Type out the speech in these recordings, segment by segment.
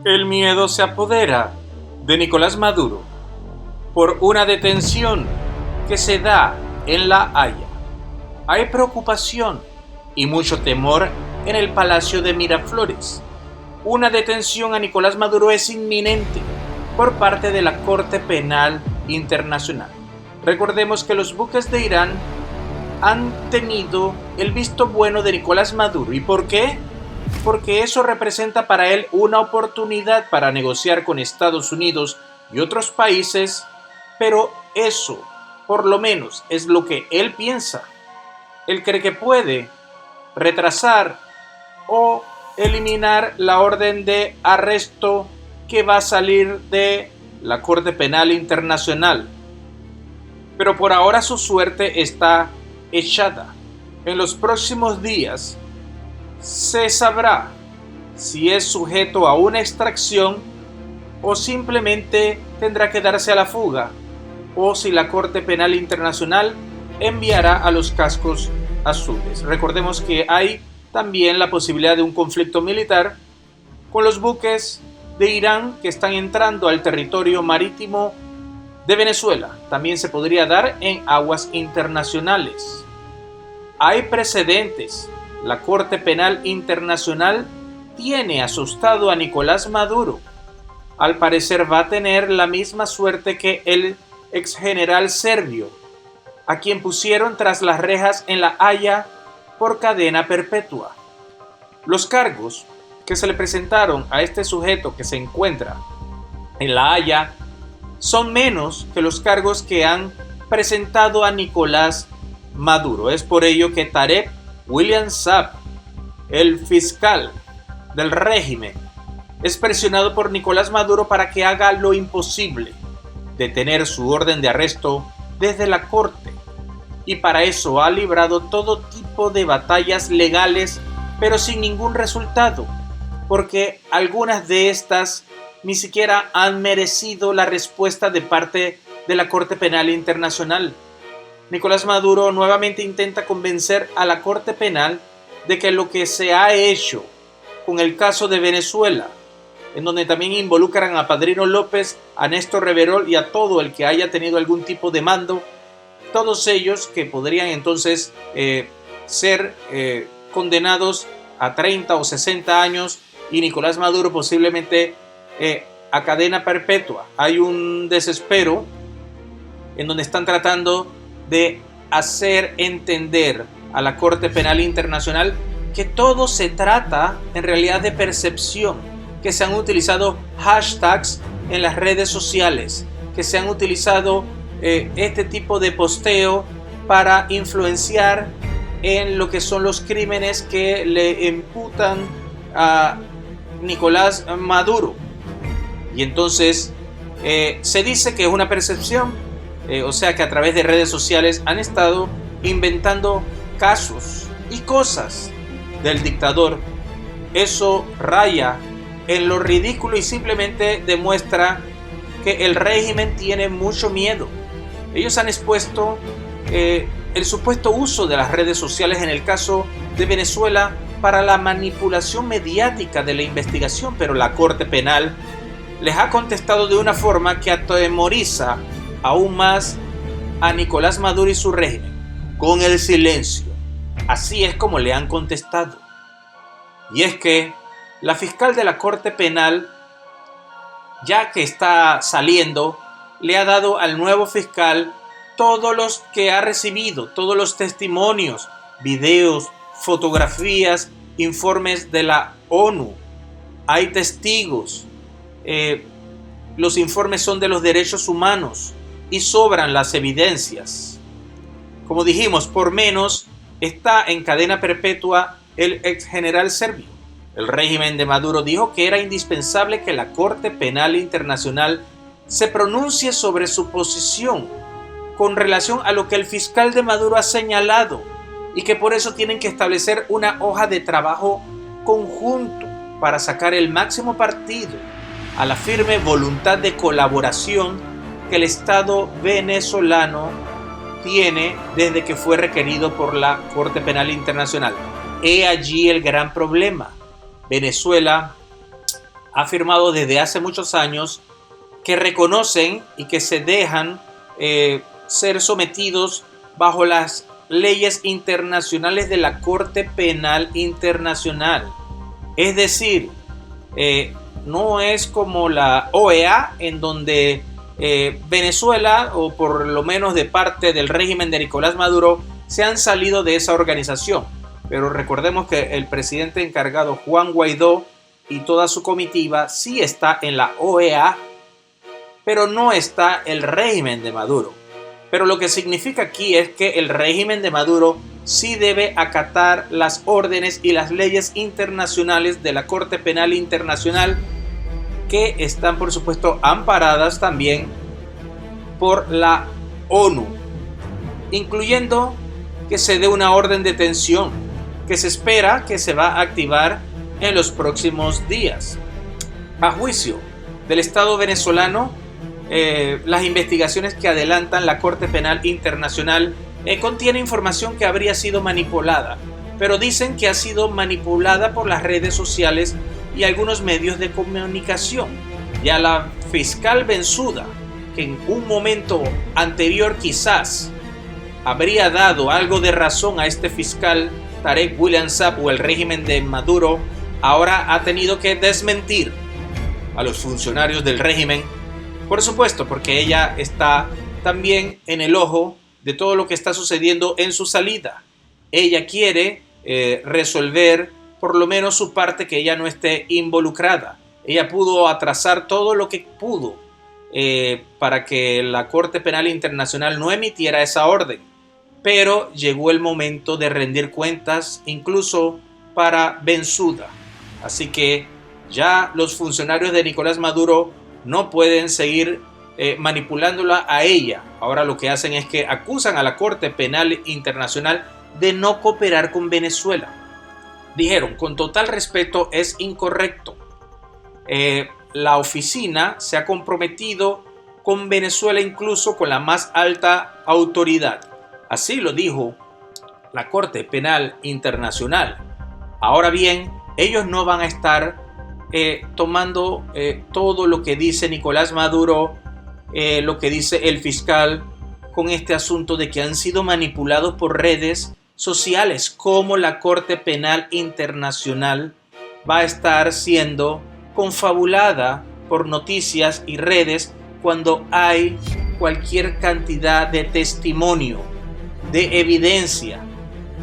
El miedo se apodera de Nicolás Maduro por una detención que se da en La Haya. Hay preocupación y mucho temor en el Palacio de Miraflores. Una detención a Nicolás Maduro es inminente por parte de la Corte Penal Internacional. Recordemos que los buques de Irán han tenido el visto bueno de Nicolás Maduro. ¿Y por qué? Porque eso representa para él una oportunidad para negociar con Estados Unidos y otros países, pero eso, por lo menos, es lo que él piensa. Él cree que puede retrasar o eliminar la orden de arresto que va a salir de la Corte Penal Internacional. Pero por ahora su suerte está echada. En los próximos días se sabrá si es sujeto a una extracción o simplemente tendrá que darse a la fuga, o si la Corte Penal Internacional enviará a los cascos azules. Recordemos que hay también la posibilidad de un conflicto militar con los buques de Irán que están entrando al territorio marítimo de Venezuela. También se podría dar en aguas internacionales. Hay precedentes. La Corte Penal Internacional tiene asustado a Nicolás Maduro. Al parecer va a tener la misma suerte que el ex general serbio, a quien pusieron tras las rejas en La Haya por cadena perpetua. Los cargos que se le presentaron a este sujeto que se encuentra en La Haya son menos que los cargos que han presentado a Nicolás Maduro. Es por ello que Tarek William Saab, el fiscal del régimen, es presionado por Nicolás Maduro para que haga lo imposible, detener su orden de arresto desde la corte. Y para eso ha librado todo tipo de batallas legales, pero sin ningún resultado, porque algunas de estas ni siquiera han merecido la respuesta de parte de la Corte Penal Internacional. Nicolás Maduro nuevamente intenta convencer a la Corte Penal de que lo que se ha hecho con el caso de Venezuela, en donde también involucran a Padrino López, a Néstor Reverol y a todo el que haya tenido algún tipo de mando, todos ellos que podrían entonces ser condenados a 30 o 60 años y Nicolás Maduro posiblemente a cadena perpetua. Hay un desespero en donde están tratando de hacer entender a la Corte Penal Internacional que todo se trata en realidad de percepción, que se han utilizado hashtags en las redes sociales, que se han utilizado este tipo de posteo para influenciar en lo que son los crímenes que le imputan a Nicolás Maduro. Y entonces se dice que es una percepción, o sea que a través de redes sociales han estado inventando casos y cosas del dictador. Eso raya en lo ridículo y simplemente demuestra que el régimen tiene mucho miedo. Ellos han expuesto el supuesto uso de las redes sociales en el caso de Venezuela para la manipulación mediática de la investigación, pero la Corte Penal les ha contestado de una forma que atemoriza aún más a Nicolás Maduro y su régimen, con el silencio. Así es como le han contestado. Y es que la fiscal de la Corte Penal, ya que está saliendo, le ha dado al nuevo fiscal todos los que ha recibido, todos los testimonios, videos, fotografías, informes de la ONU. Hay testigos. Los informes son de los derechos humanos y sobran las evidencias. Como dijimos, por menos está en cadena perpetua el ex general serbio. El régimen de Maduro dijo que era indispensable que la Corte Penal Internacional se pronuncie sobre su posición con relación a lo que el fiscal de Maduro ha señalado y que por eso tienen que establecer una hoja de trabajo conjunto para sacar el máximo partido a la firme voluntad de colaboración que el Estado venezolano tiene desde que fue requerido por la Corte Penal Internacional. He allí el gran problema. Venezuela ha afirmado desde hace muchos años que reconocen y que se dejan ser sometidos bajo las leyes internacionales de la Corte Penal Internacional. Es decir, no es como la OEA, en donde Venezuela, o por lo menos de parte del régimen de Nicolás Maduro, se han salido de esa organización. Pero recordemos que el presidente encargado, Juan Guaidó, y toda su comitiva sí está en la OEA, pero no está el régimen de Maduro. Pero lo que significa aquí es que el régimen de Maduro sí debe acatar las órdenes y las leyes internacionales de la Corte Penal Internacional, que están, por supuesto, amparadas también por la ONU, incluyendo que se dé una orden de detención que se espera que se va a activar en los próximos días. A juicio del Estado venezolano, las investigaciones que adelantan la Corte Penal Internacional contiene información que habría sido manipulada, pero dicen que ha sido manipulada por las redes sociales y algunos medios de comunicación. Ya la fiscal Bensouda, que en un momento anterior quizás habría dado algo de razón a este fiscal Tarek William Saab o el régimen de Maduro, ahora ha tenido que desmentir a los funcionarios del régimen, por supuesto, porque ella está también en el ojo de todo lo que está sucediendo en su salida. Ella quiere resolver por lo menos su parte, que ella no esté involucrada. Ella pudo atrasar todo lo que pudo para que la Corte Penal Internacional no emitiera esa orden, pero llegó el momento de rendir cuentas, incluso para Bensouda. Así que ya los funcionarios de Nicolás Maduro no pueden seguir manipulándola a ella. Ahora lo que hacen es que acusan a la Corte Penal Internacional de no cooperar con Venezuela. Dijeron, con total respeto, es incorrecto. La oficina se ha comprometido con Venezuela, incluso con la más alta autoridad. Así lo dijo la Corte Penal Internacional. Ahora bien, ellos no van a estar tomando todo lo que dice Nicolás Maduro, lo que dice el fiscal, con este asunto de que han sido manipulados por redes sociales. Como la Corte Penal Internacional va a estar siendo confabulada por noticias y redes cuando hay cualquier cantidad de testimonio, de evidencia?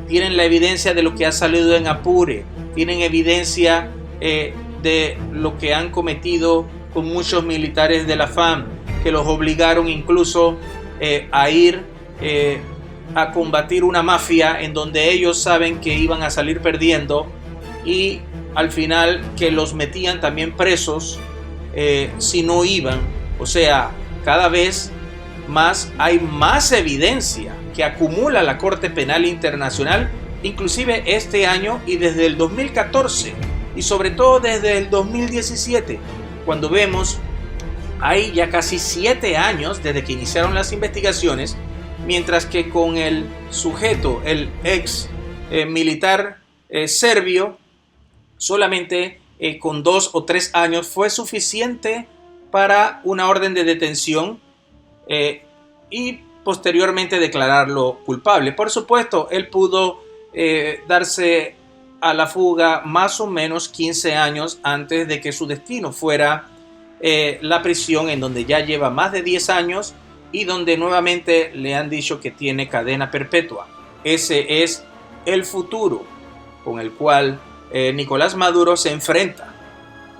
Tienen la evidencia de lo que ha salido en Apure, tienen evidencia de lo que han cometido con muchos militares de la FARC, que los obligaron incluso a ir a combatir una mafia en donde ellos saben que iban a salir perdiendo, y al final que los metían también presos si no iban. O sea, cada vez más hay más evidencia que acumula la Corte Penal Internacional, inclusive este año y desde el 2014 y sobre todo desde el 2017, cuando vemos hay ya casi 7 años desde que iniciaron las investigaciones, mientras que con el sujeto, el ex militar serbio, solamente con 2 o 3 años fue suficiente para una orden de detención y posteriormente declararlo culpable. Por supuesto, él pudo darse a la fuga más o menos 15 años antes de que su destino fuera la prisión, en donde ya lleva más de 10 años y donde nuevamente le han dicho que tiene cadena perpetua. Ese es el futuro con el cual Nicolás Maduro se enfrenta.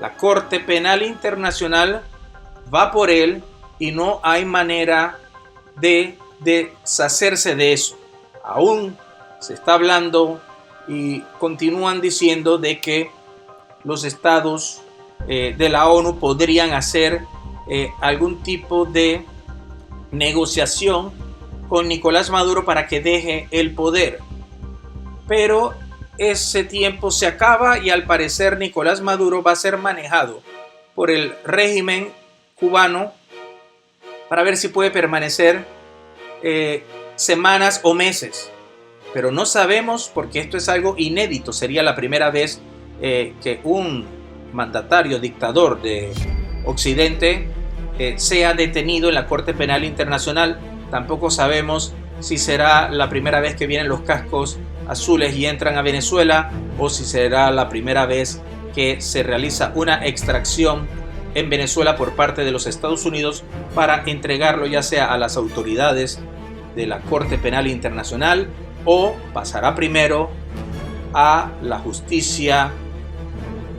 La Corte Penal Internacional va por él y no hay manera de deshacerse de eso. Aún se está hablando y continúan diciendo de que los estados de la ONU podrían hacer algún tipo de negociación con Nicolás Maduro para que deje el poder. Pero ese tiempo se acaba y al parecer Nicolás Maduro va a ser manejado por el régimen cubano para ver si puede permanecer semanas o meses. Pero no sabemos, porque esto es algo inédito. Sería la primera vez que un mandatario dictador de Occidente, sea detenido en la Corte Penal Internacional. Tampoco sabemos si será la primera vez que vienen los cascos azules y entran a Venezuela, o si será la primera vez que se realiza una extracción en Venezuela por parte de los Estados Unidos para entregarlo ya sea a las autoridades de la Corte Penal Internacional, o pasará primero a la justicia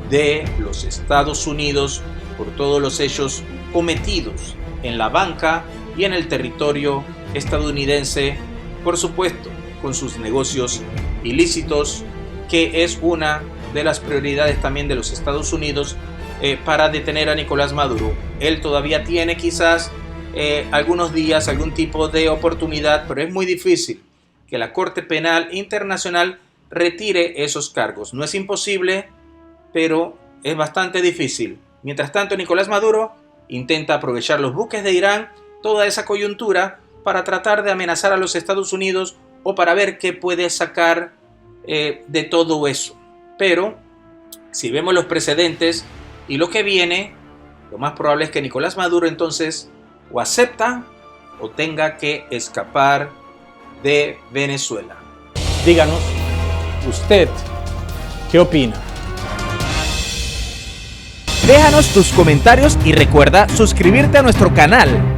de los Estados Unidos por todos los hechos cometidos en la banca y en el territorio estadounidense, por supuesto, con sus negocios ilícitos, que es una de las prioridades también de los Estados Unidos para detener a Nicolás Maduro. Él todavía tiene quizás algunos días, algún tipo de oportunidad, pero es muy difícil que la Corte Penal Internacional retire esos cargos. No es imposible, pero es bastante difícil. Mientras tanto, Nicolás Maduro intenta aprovechar los buques de Irán, toda esa coyuntura, para tratar de amenazar a los Estados Unidos o para ver qué puede sacar de todo eso. Pero si vemos los precedentes y lo que viene, lo más probable es que Nicolás Maduro entonces o acepta o tenga que escapar de Venezuela. Díganos, ¿usted qué opina? Déjanos tus comentarios y recuerda suscribirte a nuestro canal.